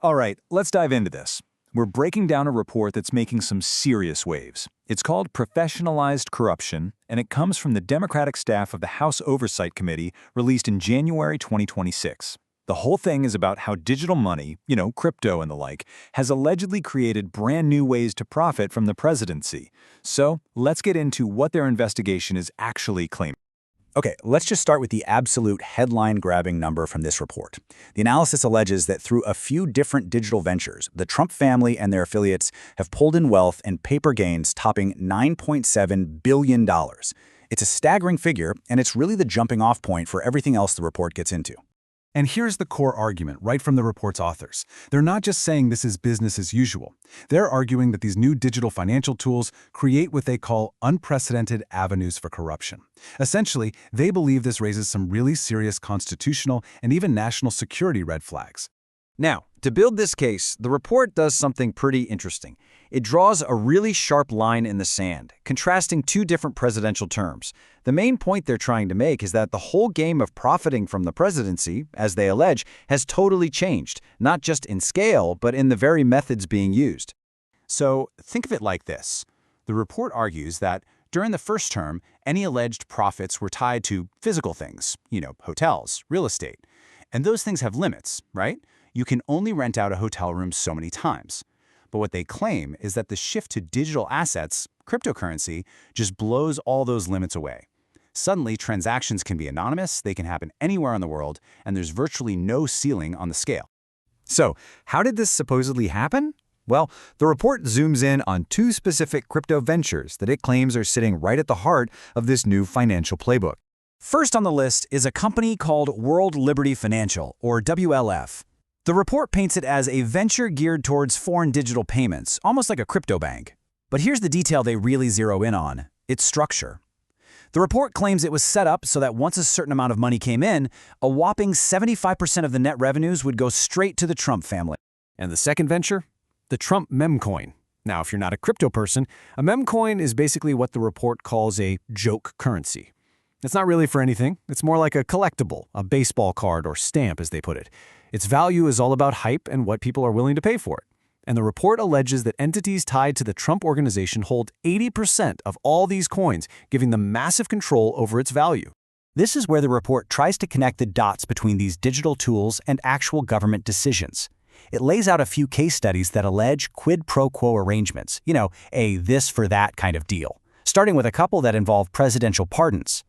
All right, let's dive into this. We're breaking down a report that's making some serious waves. It's called Professionalized Corruption, and it comes from the Democratic staff of the House Oversight Committee, released in January 2026. The whole thing is about how digital money, crypto and the like, has allegedly created brand new ways to profit from the presidency. So, let's get into what their investigation is actually claiming. Okay, let's just start with the absolute headline-grabbing number from this report. The analysis alleges that through a few different digital ventures, the Trump family and their affiliates have pulled in wealth and paper gains topping $9.7 billion. It's a staggering figure, and it's really the jumping-off point for everything else the report gets into. And here's the core argument right from the report's authors. They're not just saying this is business as usual. They're arguing that these new digital financial tools create what they call unprecedented avenues for corruption. Essentially, they believe this raises some really serious constitutional and even national security red flags. Now, to build this case, the report does something pretty interesting. It draws a really sharp line in the sand, contrasting two different presidential terms. The main point they're trying to make is that the whole game of profiting from the presidency, as they allege, has totally changed, not just in scale, but in the very methods being used. So think of it like this. The report argues that during the first term, any alleged profits were tied to physical things, hotels, real estate. And those things have limits, right? You can only rent out a hotel room so many times. But what they claim is that the shift to digital assets, cryptocurrency, just blows all those limits away. Suddenly, transactions can be anonymous, they can happen anywhere in the world, and there's virtually no ceiling on the scale. So, how did this supposedly happen? Well, the report zooms in on two specific crypto ventures that it claims are sitting right at the heart of this new financial playbook. First on the list is a company called World Liberty Financial, or WLF. The report paints it as a venture geared towards foreign digital payments, almost like a crypto bank. But here's the detail they really zero in on: its structure. The report claims it was set up so that once a certain amount of money came in, a whopping 75% of the net revenues would go straight to the Trump family. And the second venture? The Trump memcoin. Now, if you're not a crypto person, a memcoin is basically what the report calls a joke currency. It's not really for anything. It's more like a collectible, a baseball card or stamp, as they put it. Its value is all about hype and what people are willing to pay for it. And the report alleges that entities tied to the Trump organization hold 80% of all these coins, giving them massive control over its value. This is where the report tries to connect the dots between these digital tools and actual government decisions. It lays out a few case studies that allege quid pro quo arrangements, a this for that kind of deal, starting with a couple that involve presidential pardons.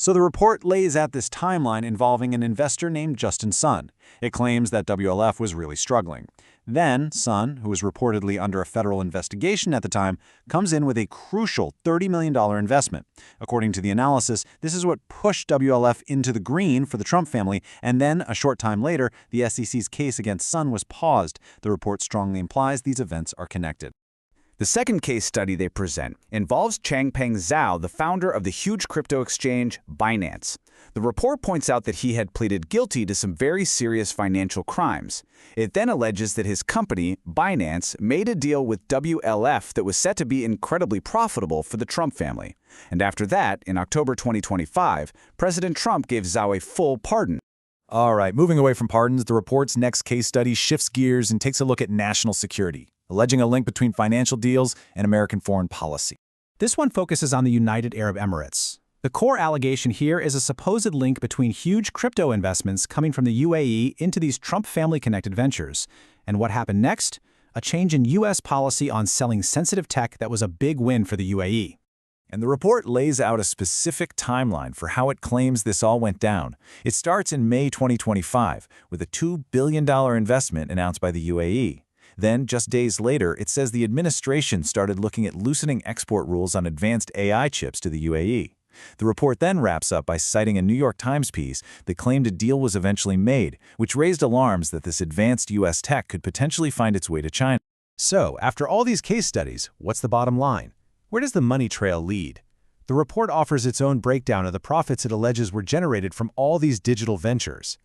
So the report lays out this timeline involving an investor named Justin Sun. It claims that WLF was really struggling. Then, Sun, who was reportedly under a federal investigation at the time, comes in with a crucial $30 million investment. According to the analysis, this is what pushed WLF into the green for the Trump family, and then, a short time later, the SEC's case against Sun was paused. The report strongly implies these events are connected. The second case study they present involves Changpeng Zhao, the founder of the huge crypto exchange Binance. The report points out that he had pleaded guilty to some very serious financial crimes. It then alleges that his company, Binance, made a deal with WLF that was set to be incredibly profitable for the Trump family. And after that, in October 2025, President Trump gave Zhao a full pardon. All right, moving away from pardons, the report's next case study shifts gears and takes a look at national security, alleging a link between financial deals and American foreign policy. This one focuses on the United Arab Emirates. The core allegation here is a supposed link between huge crypto investments coming from the UAE into these Trump family-connected ventures. And what happened next? A change in U.S. policy on selling sensitive tech that was a big win for the UAE. And the report lays out a specific timeline for how it claims this all went down. It starts in May 2025 with a $2 billion investment announced by the UAE. Then, just days later, it says the administration started looking at loosening export rules on advanced AI chips to the UAE. The report then wraps up by citing a New York Times piece that claimed a deal was eventually made, which raised alarms that this advanced U.S. tech could potentially find its way to China. So, after all these case studies, what's the bottom line? Where does the money trail lead? The report offers its own breakdown of the profits it alleges were generated from all these digital ventures.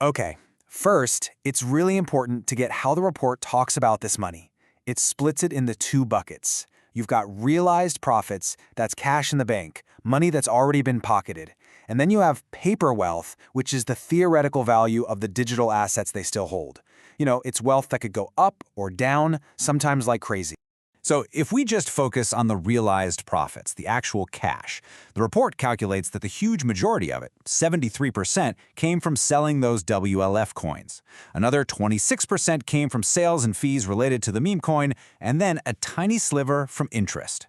Okay, first, it's really important to get how the report talks about this money. It splits it into two buckets. You've got realized profits, that's cash in the bank, money that's already been pocketed. And then you have paper wealth, which is the theoretical value of the digital assets they still hold. It's wealth that could go up or down, sometimes like crazy. So if we just focus on the realized profits, the actual cash, the report calculates that the huge majority of it, 73%, came from selling those WLF coins. Another 26% came from sales and fees related to the meme coin, and then a tiny sliver from interest.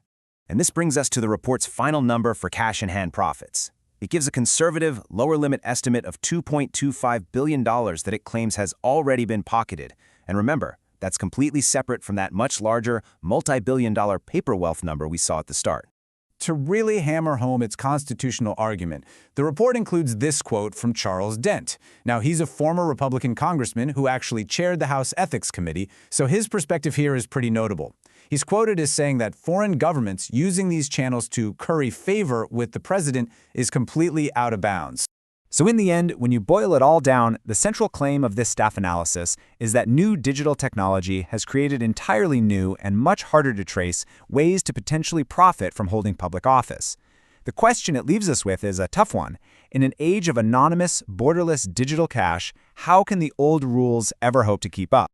And this brings us to the report's final number for cash-in-hand profits. It gives a conservative, lower-limit estimate of $2.25 billion that it claims has already been pocketed. And remember, that's completely separate from that much larger, multi-billion-dollar paper wealth number we saw at the start. To really hammer home its constitutional argument, the report includes this quote from Charles Dent. Now, he's a former Republican congressman who actually chaired the House Ethics Committee, so his perspective here is pretty notable. He's quoted as saying that foreign governments using these channels to curry favor with the president is completely out of bounds. So in the end, when you boil it all down, the central claim of this staff analysis is that new digital technology has created entirely new and much harder to trace ways to potentially profit from holding public office. The question it leaves us with is a tough one. In an age of anonymous, borderless digital cash, how can the old rules ever hope to keep up?